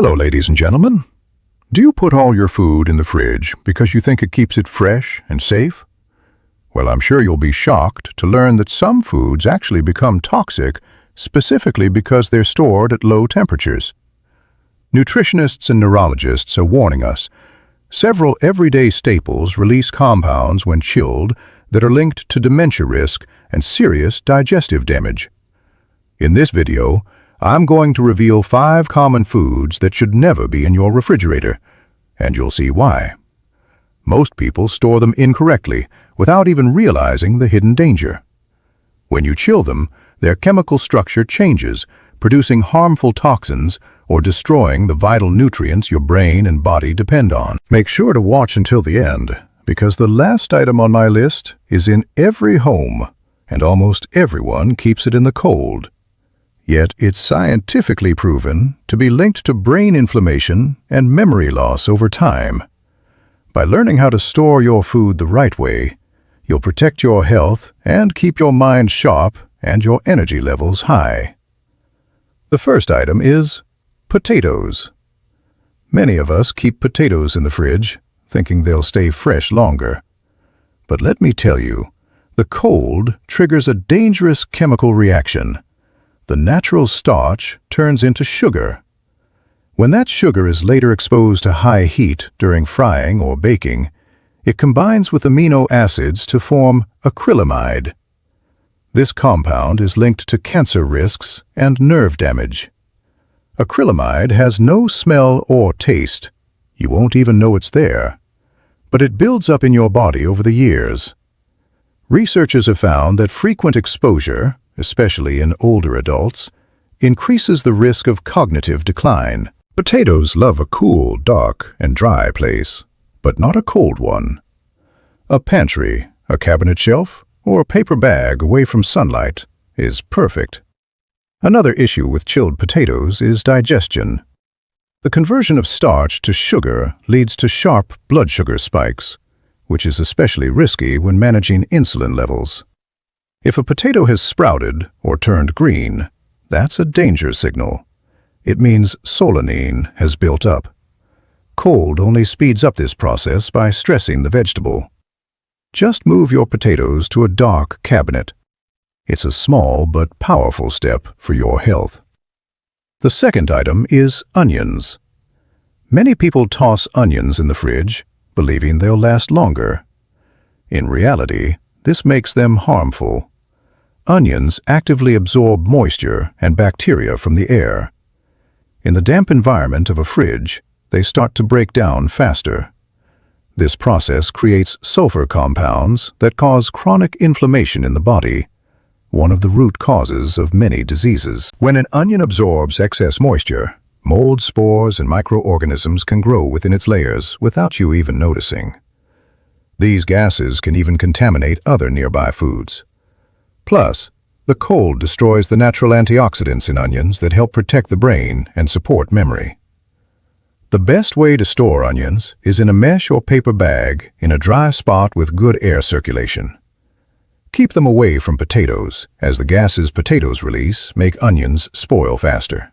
Hello, ladies and gentlemen. Do you put all your food in the fridge because you think it keeps it fresh and safe? Well, I'm sure you'll be shocked to learn that some foods actually become toxic specifically because they're stored at low temperatures. Nutritionists and neurologists are warning us. Several everyday staples release compounds when chilled that are linked to dementia risk and serious digestive damage. In this video, I'm going to reveal 5 common foods that should never be in your refrigerator, and you'll see why. Most people store them incorrectly without even realizing the hidden danger. When you chill them, their chemical structure changes, producing harmful toxins or destroying the vital nutrients your brain and body depend on. Make sure to watch until the end, because the last item on my list is in every home, and almost everyone keeps it in the cold. Yet it's scientifically proven to be linked to brain inflammation and memory loss over time. By learning how to store your food the right way, you'll protect your health and keep your mind sharp and your energy levels high. The first item is potatoes. Many of us keep potatoes in the fridge, thinking they'll stay fresh longer. But let me tell you, the cold triggers a dangerous chemical reaction. The natural starch turns into sugar. When that sugar is later exposed to high heat during frying or baking, it combines with amino acids to form acrylamide. This compound is linked to cancer risks and nerve damage. Acrylamide has no smell or taste. You won't even know it's there. But it builds up in your body over the years. Researchers have found that frequent exposure, especially in older adults, increases the risk of cognitive decline. Potatoes love a cool, dark, and dry place, but not a cold one. A pantry, a cabinet shelf, or a paper bag away from sunlight is perfect. Another issue with chilled potatoes is digestion. The conversion of starch to sugar leads to sharp blood sugar spikes, which is especially risky when managing insulin levels. If a potato has sprouted or turned green, that's a danger signal. It means solanine has built up. Cold only speeds up this process by stressing the vegetable. Just move your potatoes to a dark cabinet. It's a small but powerful step for your health. The second item is onions. Many people toss onions in the fridge, believing they'll last longer. In reality, this makes them harmful. Onions actively absorb moisture and bacteria from the air. In the damp environment of a fridge, they start to break down faster. This process creates sulfur compounds that cause chronic inflammation in the body, one of the root causes of many diseases. When an onion absorbs excess moisture, mold, spores, and microorganisms can grow within its layers without you even noticing. These gases can even contaminate other nearby foods. Plus, the cold destroys the natural antioxidants in onions that help protect the brain and support memory. The best way to store onions is in a mesh or paper bag in a dry spot with good air circulation. Keep them away from potatoes, as the gases potatoes release make onions spoil faster.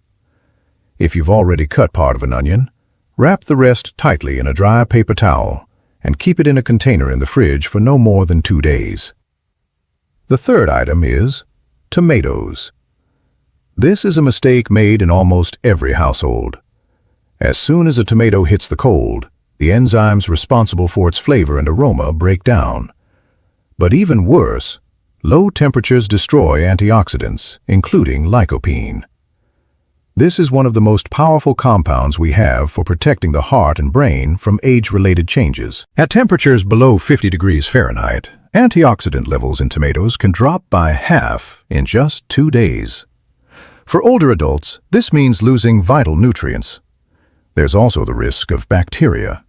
If you've already cut part of an onion, wrap the rest tightly in a dry paper towel and keep it in a container in the fridge for no more than 2 days. The third item is tomatoes. This is a mistake made in almost every household. As soon as a tomato hits the cold, the enzymes responsible for its flavor and aroma break down. But even worse, low temperatures destroy antioxidants, including lycopene. This is one of the most powerful compounds we have for protecting the heart and brain from age-related changes. At temperatures below 50 degrees Fahrenheit, antioxidant levels in tomatoes can drop by half in just 2 days. For older adults, this means losing vital nutrients. There's also the risk of bacteria.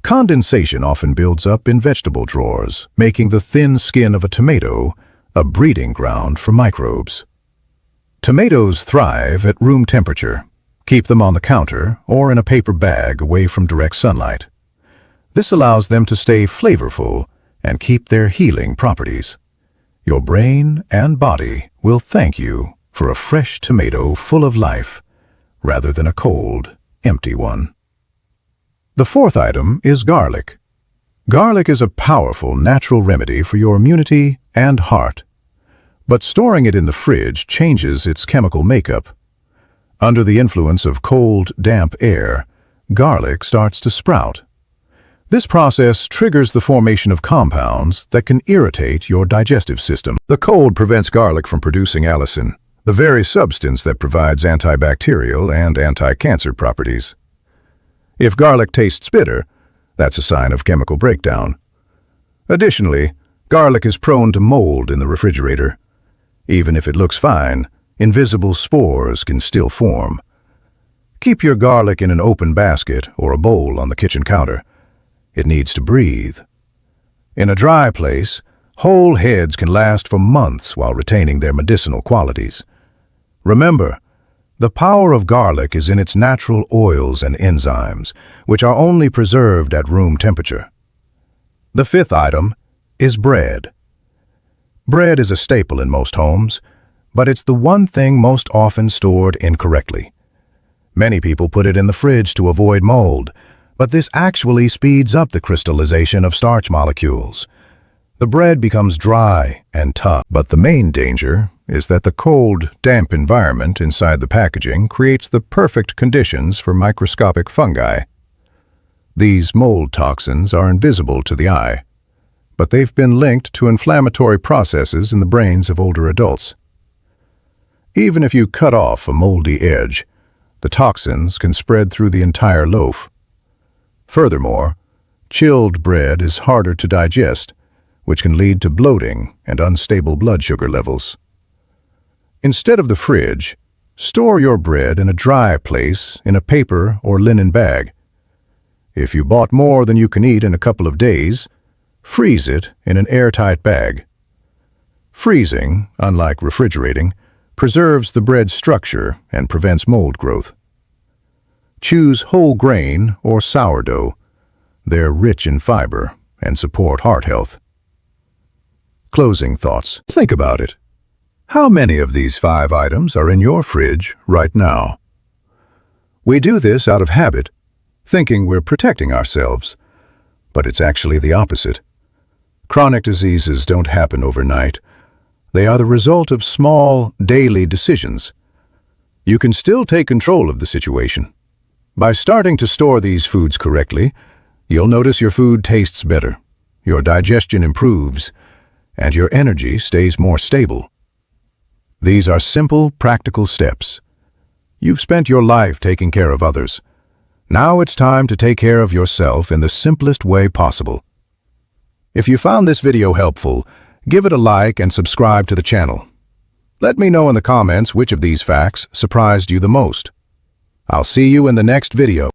Condensation often builds up in vegetable drawers, making the thin skin of a tomato a breeding ground for microbes. Tomatoes thrive at room temperature. Keep them on the counter or in a paper bag away from direct sunlight. This allows them to stay flavorful and keep their healing properties. Your brain and body will thank you for a fresh tomato full of life rather than a cold, empty one. The fourth item is garlic. Garlic is a powerful natural remedy for your immunity and heart. But storing it in the fridge changes its chemical makeup. Under the influence of cold, damp air, garlic starts to sprout. This process triggers the formation of compounds that can irritate your digestive system. The cold prevents garlic from producing allicin, the very substance that provides antibacterial and anti-cancer properties. If garlic tastes bitter, that's a sign of chemical breakdown. Additionally, garlic is prone to mold in the refrigerator. Even if it looks fine, invisible spores can still form. Keep your garlic in an open basket or a bowl on the kitchen counter. It needs to breathe. In a dry place, whole heads can last for months while retaining their medicinal qualities. Remember, the power of garlic is in its natural oils and enzymes, which are only preserved at room temperature. The fifth item is bread. Bread is a staple in most homes, but it's the one thing most often stored incorrectly. Many people put it in the fridge to avoid mold, but this actually speeds up the crystallization of starch molecules. The bread becomes dry and tough. But the main danger is that the cold, damp environment inside the packaging creates the perfect conditions for microscopic fungi. These mold toxins are invisible to the eye, but they've been linked to inflammatory processes in the brains of older adults. Even if you cut off a moldy edge, the toxins can spread through the entire loaf. Furthermore, chilled bread is harder to digest, which can lead to bloating and unstable blood sugar levels. Instead of the fridge, store your bread in a dry place in a paper or linen bag. If you bought more than you can eat in a couple of days, freeze it in an airtight bag. Freezing, unlike refrigerating, preserves the bread's structure and prevents mold growth. Choose whole grain or sourdough. They're rich in fiber and support heart health. Closing thoughts. Think about it. How many of these 5 items are in your fridge right now? We do this out of habit, thinking we're protecting ourselves, but it's actually the opposite. Chronic diseases don't happen overnight. They are the result of small, daily decisions. You can still take control of the situation. By starting to store these foods correctly, you'll notice your food tastes better, your digestion improves, and your energy stays more stable. These are simple, practical steps. You've spent your life taking care of others. Now it's time to take care of yourself in the simplest way possible. If you found this video helpful, give it a like and subscribe to the channel. Let me know in the comments which of these facts surprised you the most. I'll see you in the next video.